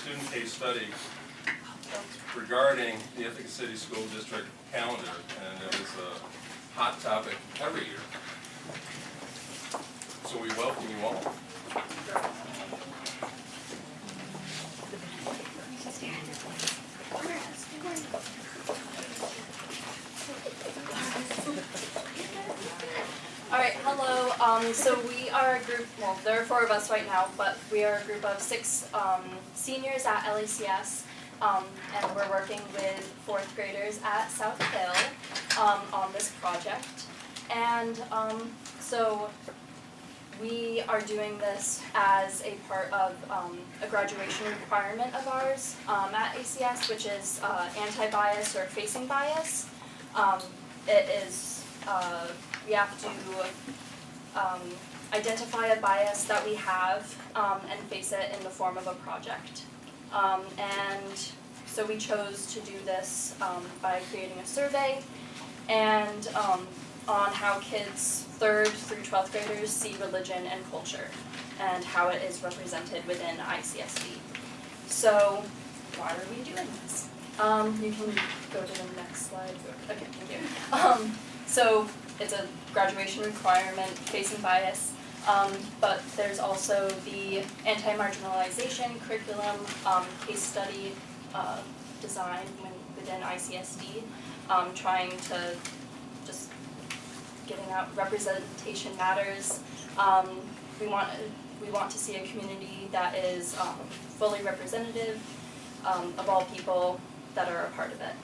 student case study regarding the Ithaca City School District calendar, and it was a hot topic every year. So we welcome you all. All right, hello. So we are a group, well, there are 4 of us right now, but we are a group of 6 seniors at LACS, and we're working with 4th graders at South Hill on this project. And so we are doing this as a part of a graduation requirement of ours at ACS, which is anti-bias or facing bias. It is, we have to identify a bias that we have and face it in the form of a project. And so we chose to do this by creating a survey and on how kids 3rd through 12th graders see religion and culture and how it is represented within ICSD. So why are we doing this? You can go to the next slide. Okay, thank you. So it's a graduation requirement, facing bias, but there's also the anti-marginalization curriculum, case study design within ICSD, trying to just getting out representation matters. We want to see a community that is fully representative of all people that are a part of it.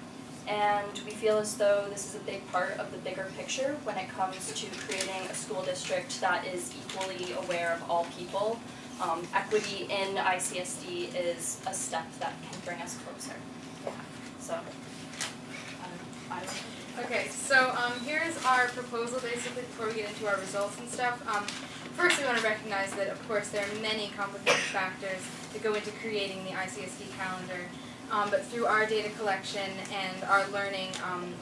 And we feel as though this is a big part of the bigger picture when it comes to creating a school district that is equally aware of all people. Equity in ICSD is a step that can bring us closer. Yeah. So, Okay, so here's our proposal basically before we get into our results and stuff. First we want to recognize that of course there are many complicated factors that go into creating the ICSD calendar. But through our data collection and our learning,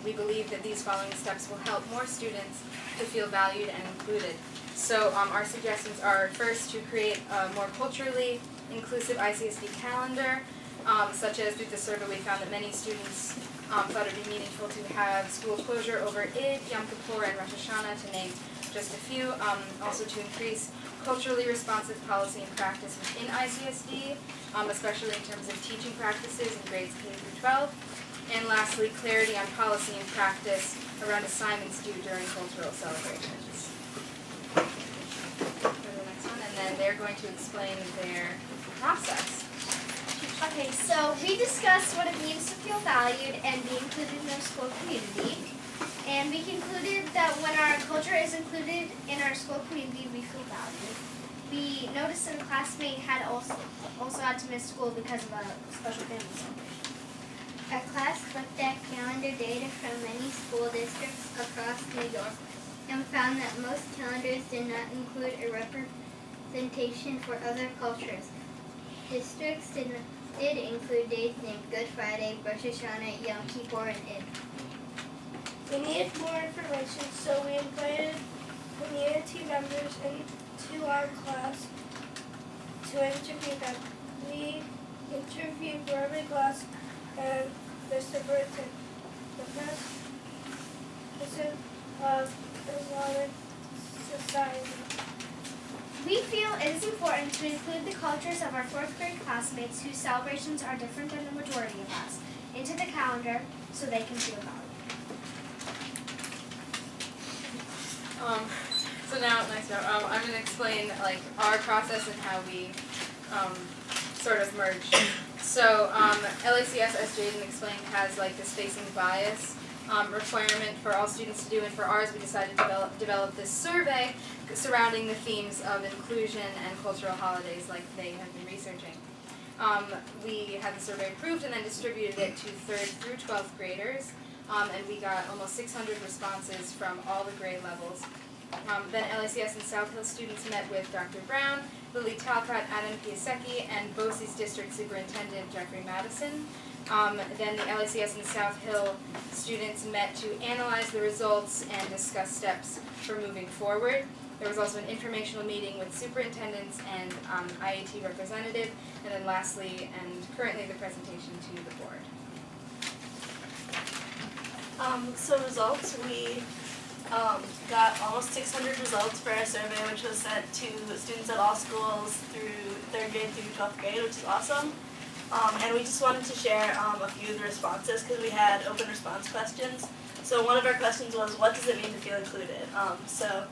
we believe that these following steps will help more students to feel valued and included. So our suggestions are first to create a more culturally inclusive ICSD calendar, such as through the survey we found that many students thought it would be meaningful to have school closure over Eid, Yom Kippur, and Rosh Hashanah, to name just a few. Also to increase culturally responsive policy and practice within ICSD, especially in terms of teaching practices in grades K through 12. And lastly, clarity on policy and practice around assignments due during cultural celebrations. Go to the next one, and then they're going to explain their process. Okay, so we discussed what it means to feel valued and be included in our school community. And we concluded that when our culture is included in our school community, we feel valued. We noticed that a classmate had also had to miss school because of a special family celebration. Our class looked at calendar data from many school districts across New York and found that most calendars did not include a representation for other cultures. Districts did include days named Good Friday, Rosh Hashanah, Yom Kippur, and Eid. We needed more information, so we invited community members into our class to interview them. We interviewed Barbara Glass and Mr. Burton, the president of Islamic Society. We feel it is important to include the cultures of our 4th grade classmates whose celebrations are different than the majority of us into the calendar so they can feel valued. So now, I'm going to explain like our process and how we sort of merge. So LACS, as Jaden explained, has like this facing bias requirement for all students to do, and for ours we decided to develop this survey surrounding the themes of inclusion and cultural holidays like they have been researching. We had the survey approved and then distributed it to 3rd through 12th graders, and we got almost 600 responses from all the grade levels. Then LACS and South Hill students met with Dr. Brown, Lily Talcott, Adam Piasecki, and BOCES District Superintendent Jeffrey Madison. Then the LACS and South Hill students met to analyze the results and discuss steps for moving forward. There was also an informational meeting with superintendents and IAT representative, and then lastly and currently the presentation to the board. So results, we got almost 600 results for our survey, which was sent to students at all schools through 3rd grade through 12th grade, which is awesome. And we just wanted to share a few of the responses because we had open response questions. So one of our questions was, what does it mean to feel included? So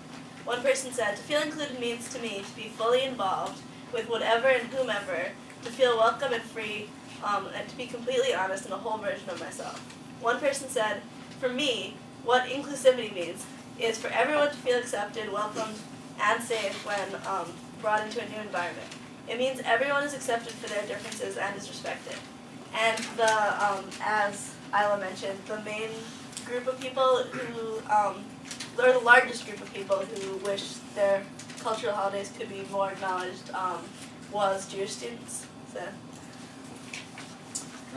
one person said, to feel included means to me to be fully involved with whatever and whomever, to feel welcome and free, and to be completely honest in a whole version of myself. One person said, for me, what inclusivity means is for everyone to feel accepted, welcomed, and safe when brought into a new environment. It means everyone is accepted for their differences and is respected. And as Isla mentioned, the main group of people who, or the largest group of people who wish their cultural holidays could be more acknowledged was Jewish students. So.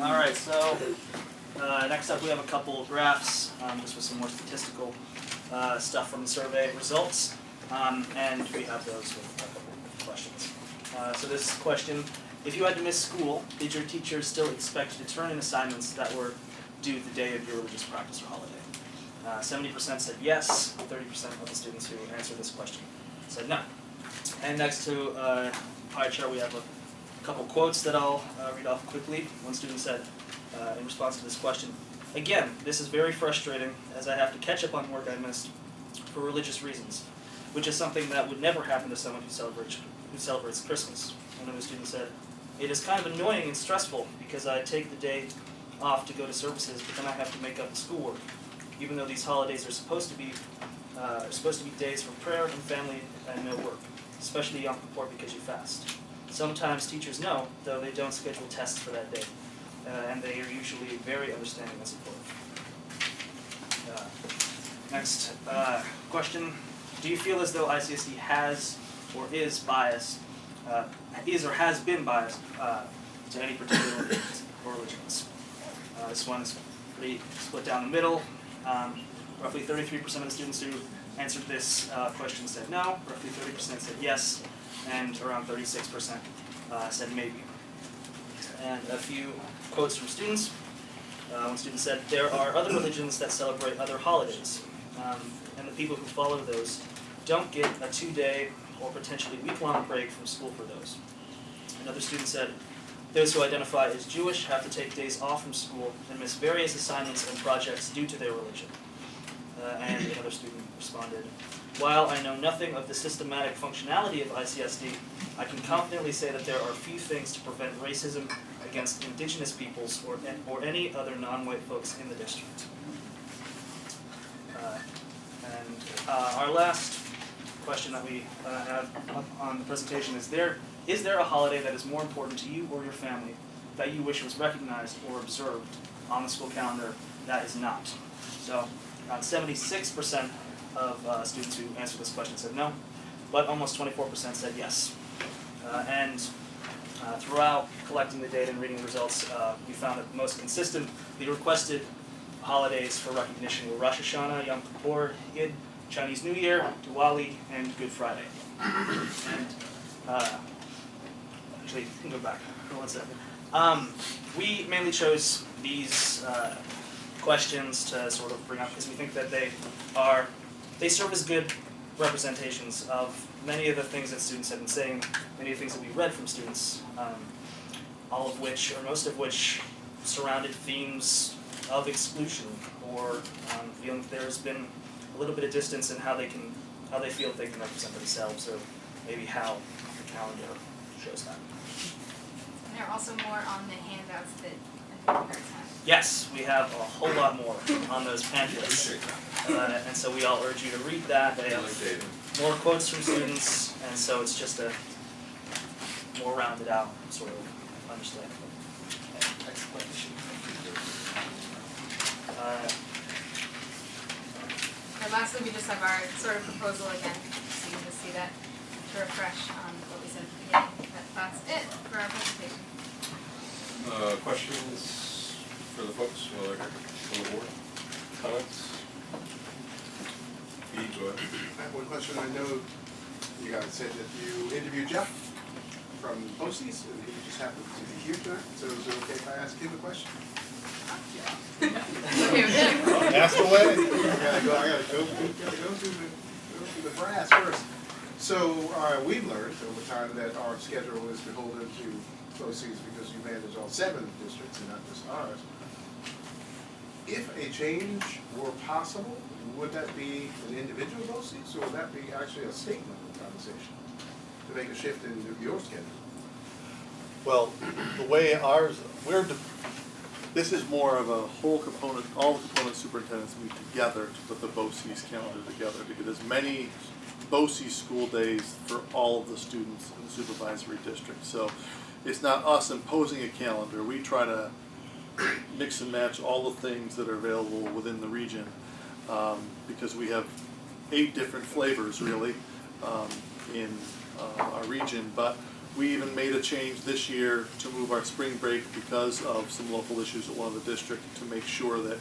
All right, so next up we have a couple of graphs, just with some more statistical stuff from the survey results, and we have those with a couple of questions. So this question, if you had to miss school, did your teachers still expect you to turn in assignments that were due the day of your religious practice or holiday? 70% said yes, 30% of the students who answered this question said no. And next to pie chart we have a couple quotes that I'll read off quickly. One student said, in response to this question, again, this is very frustrating as I have to catch up on work I missed for religious reasons, which is something that would never happen to someone who celebrates Christmas. One of the students said, it is kind of annoying and stressful because I take the day off to go to services, but then I have to make up the schoolwork, even though these holidays are supposed to be days for prayer and family and no work, especially Yom Kippur because you fast. Sometimes teachers know, though they don't schedule tests for that day, and they are usually very understanding and supportive. Next question, do you feel as though ICSD has or is biased, is or has been biased to any particular religions? This one's pretty split down the middle. Roughly 33% of the students who answered this question said no, roughly 30% said yes, and around 36% said maybe. And a few quotes from students. One student said, there are other religions that celebrate other holidays, and the people who follow those don't get a 2-day or potentially week-long break from school for those. Another student said, those who identify as Jewish have to take days off from school and miss various assignments and projects due to their religion. And another student responded, while I know nothing of the systematic functionality of ICSD, I can confidently say that there are few things to prevent racism against indigenous peoples or any other non-white folks in the district. Our last question that we have up on the presentation is there a holiday that is more important to you or your family that you wish was recognized or observed on the school calendar that is not? So around 76% of students who answered this question said no, but almost 24% said yes. Throughout collecting the data and reading the results, we found that the most consistently requested holidays for recognition were Rosh Hashanah, Yom Kippur, Eid, Chinese New Year, Diwali, and Good Friday. And actually, you can go back for 1 second. We mainly chose these questions to sort of bring up because we think that they serve as good representations of many of the things that students have been saying, many of the things that we read from students, all of which, or most of which, surrounded themes of exclusion or feeling that there's been a little bit of distance in how they feel they can represent themselves, or maybe how the calendar shows that. And there are also more on the handouts that I think you guys have. Yes, we have a whole lot more on those pamphlets, and so we all urge you to read that. They have more quotes from students, and so it's just a more rounded out sort of understanding. Explanation. And lastly, we just have our sort of proposal again, so you can just see that to refresh on what we said at the beginning. That's it for our presentation. Questions for the folks from the board? Comments? Go ahead. I have one question. I know you guys said that you interviewed Jeff from BOCES, and he just happened to be here tonight. So is it okay if I ask him a question? Okay with him. Ask away. I gotta go through the brass first. So we've learned over time that our schedule is beholden to BOCES because you manage all 7 districts and not just ours. If a change were possible, would that be an individual BOCES, or would that be actually a state level conversation to make a shift in your schedule? Well, the way ours, this is more of a whole component, all the component superintendents meet together to put the BOCES calendar together to get as many BOCES school days for all of the students in the supervisory district. So it's not us imposing a calendar. We try to mix and match all the things that are available within the region because we have 8 different flavors really in our region. But we even made a change this year to move our spring break because of some local issues at one of the districts to make sure that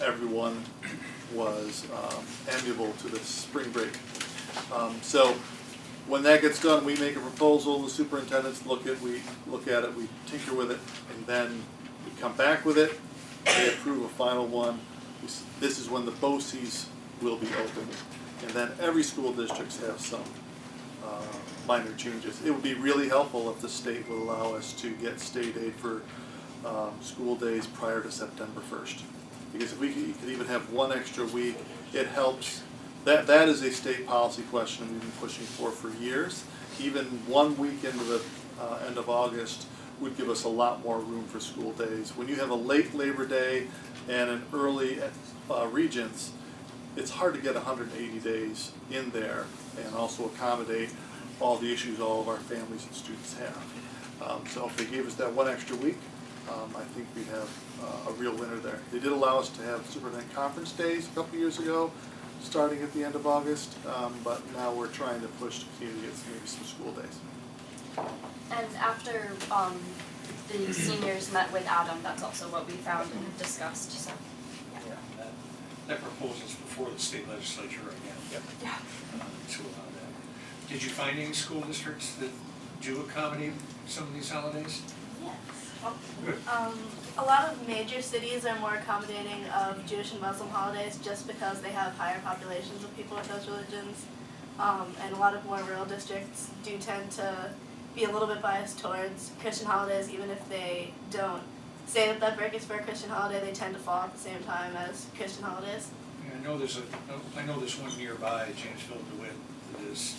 everyone was amenable to the spring break. So when that gets done, we make a proposal, the superintendents look at it, we tinker with it, and then we come back with it, they approve a final one. This is when the BOCES will be open, and then every school district has some minor changes. It would be really helpful if the state would allow us to get state aid for school days prior to September 1st. Because if we could even have 1 extra week, it helps. That is a state policy question we've been pushing for years. Even 1 week into the end of August would give us a lot more room for school days. When you have a late Labor Day and an early Regents, it's hard to get 180 days in there and also accommodate all the issues all of our families and students have. So if they gave us that 1 extra week, I think we'd have a real winner there. They did allow us to have superintendent conference days a couple years ago, starting at the end of August, but now we're trying to push to continue to get maybe some school days. And after the seniors met with Adam, that's also what we found and discussed, so. That proposal's before the state legislature right now. Yep. Yeah. To allow that. Did you find any school districts that do accommodate some of these holidays? Yes. Good. A lot of major cities are more accommodating of Jewish and Muslim holidays just because they have higher populations of people with those religions. And a lot of more rural districts do tend to be a little bit biased towards Christian holidays, even if they don't say that that break is for a Christian holiday, they tend to fall at the same time as Christian holidays. Yeah, I know there's one nearby, Janesville, DeWitt, that is,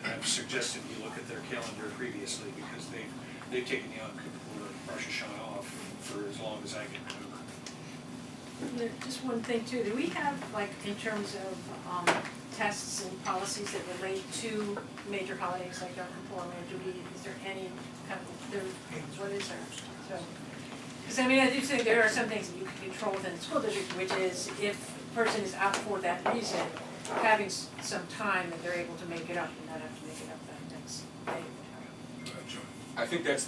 I've suggested you look at their calendar previously because they've taken Yom Kippur or Rosh Hashanah off for as long as I can remember. Just one thing too, do we have, like, in terms of tests and policies that relate to major holidays like Yom Kippur, is there any kind of, what is there? So, because I mean, I do think there are some things that you can control within the school district, which is if a person is out for that reason, having some time that they're able to make it up and not have to make it up that next day. I think that's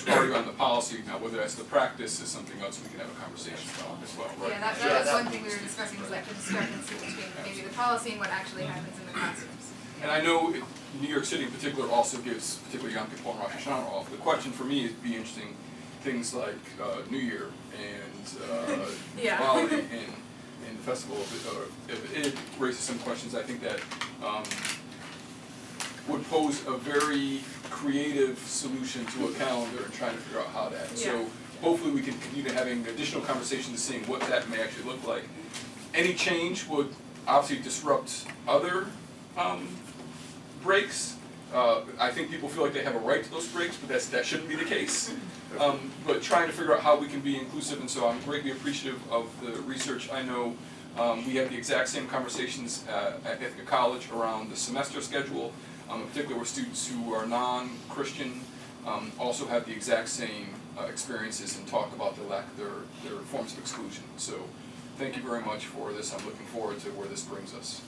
already on the policy now. Whether that's the practice is something else we can have a conversation about as well, right? Yeah, that was one thing we were discussing, was like the discrepancy between maybe the policy and what actually happens in the classrooms. And I know New York City in particular also gives particularly Yom Kippur and Rosh Hashanah off. The question for me would be interesting things like New Year and Diwali and the festival. If it raises some questions, I think that would pose a very creative solution to a calendar and trying to figure out how that. Yeah. So hopefully we can continue to having additional conversations and seeing what that may actually look like. Any change would obviously disrupt other breaks. I think people feel like they have a right to those breaks, but that shouldn't be the case. But trying to figure out how we can be inclusive, and so I'm greatly appreciative of the research. I know we have the exact same conversations at Ithaca College around the semester schedule, in particular where students who are non-Christian also have the exact same experiences and talk about their forms of exclusion. So thank you very much for this. I'm looking forward to where this brings us.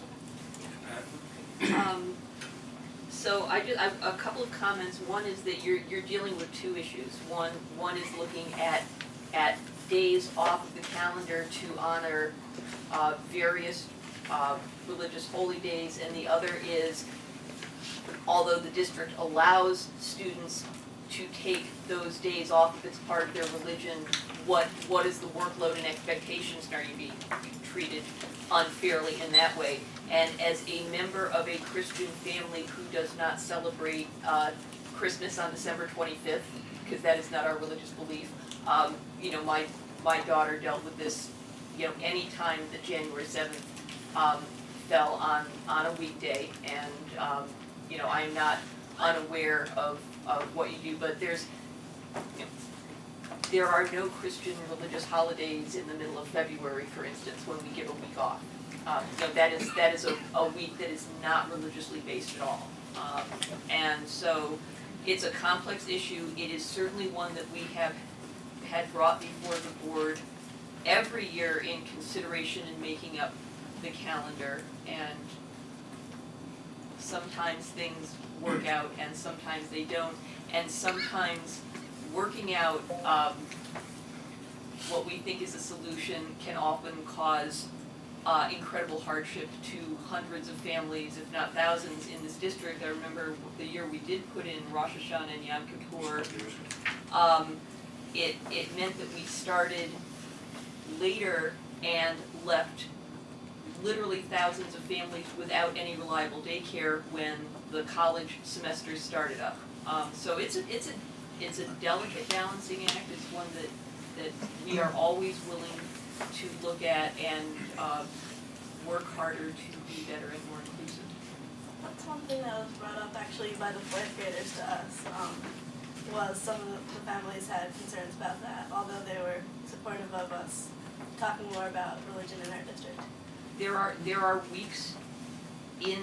So I have a couple of comments. One is that you're dealing with 2 issues. One is looking at days off of the calendar to honor various religious holy days, and the other is, although the district allows students to take those days off if it's part of their religion, what is the workload and expectations, and are you being treated unfairly in that way? And as a member of a Christian family who does not celebrate Christmas on December 25th, because that is not our religious belief, you know, my daughter dealt with this, you know, any time that January 7th fell on a weekday, and you know, I'm not unaware of what you do, but there's, you know, there are no Christian religious holidays in the middle of February, for instance, when we give a week off. You know, that is a week that is not religiously based at all. And so it's a complex issue. It is certainly one that we have had brought before the board every year in consideration in making up the calendar, and sometimes things work out and sometimes they don't, and sometimes working out what we think is a solution can often cause incredible hardship to hundreds of families, if not thousands, in this district. I remember the year we did put in Rosh Hashanah and Yom Kippur, it meant that we started later and left literally thousands of families without any reliable daycare when the college semesters started up. So it's a delicate balancing act. It's one that we are always willing to look at and work harder to be better and more inclusive. That's one thing that was brought up actually by the fourth graders to us, was some of the families had concerns about that, although they were supportive of us talking more about religion in our district. There are weeks in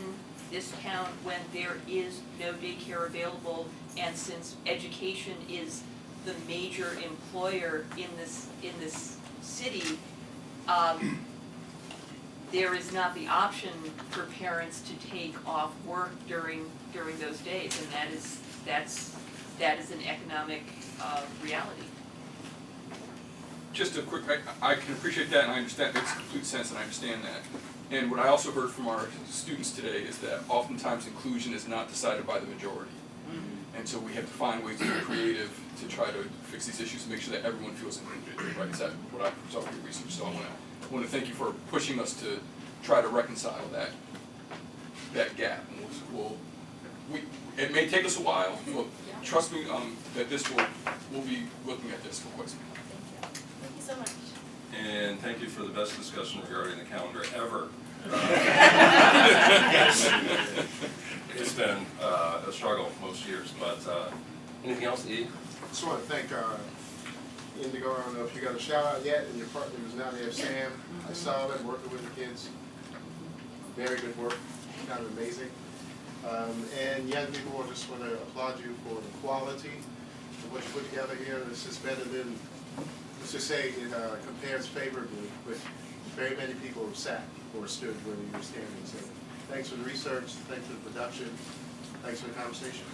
this town when there is no daycare available, and since education is the major employer in this city, there is not the option for parents to take off work during those days, and that is an economic reality. Just a quick, I can appreciate that and I understand, it makes complete sense and I understand that. And what I also heard from our students today is that oftentimes inclusion is not decided by the majority. And so we have to find ways to be creative to try to fix these issues and make sure that everyone feels included, right? Is that what I saw from your research? So I want to thank you for pushing us to try to reconcile that gap. And it may take us a while, but trust me that we'll be looking at this for quite some time. Thank you so much. And thank you for the best discussion regarding the calendar ever. It's been a struggle most years, but anything else, E? I just want to thank Indigo. I don't know if you got a shout out yet, and your partner was down there, Sam. I saw them working with the kids. Very good work, kind of amazing. And young people, I just want to applaud you for the quality of what you put together here. This is better than, let's just say it compares favorably with very many people who sat or stood where you were standing. So thanks for the research, thanks for the production, thanks for the conversation.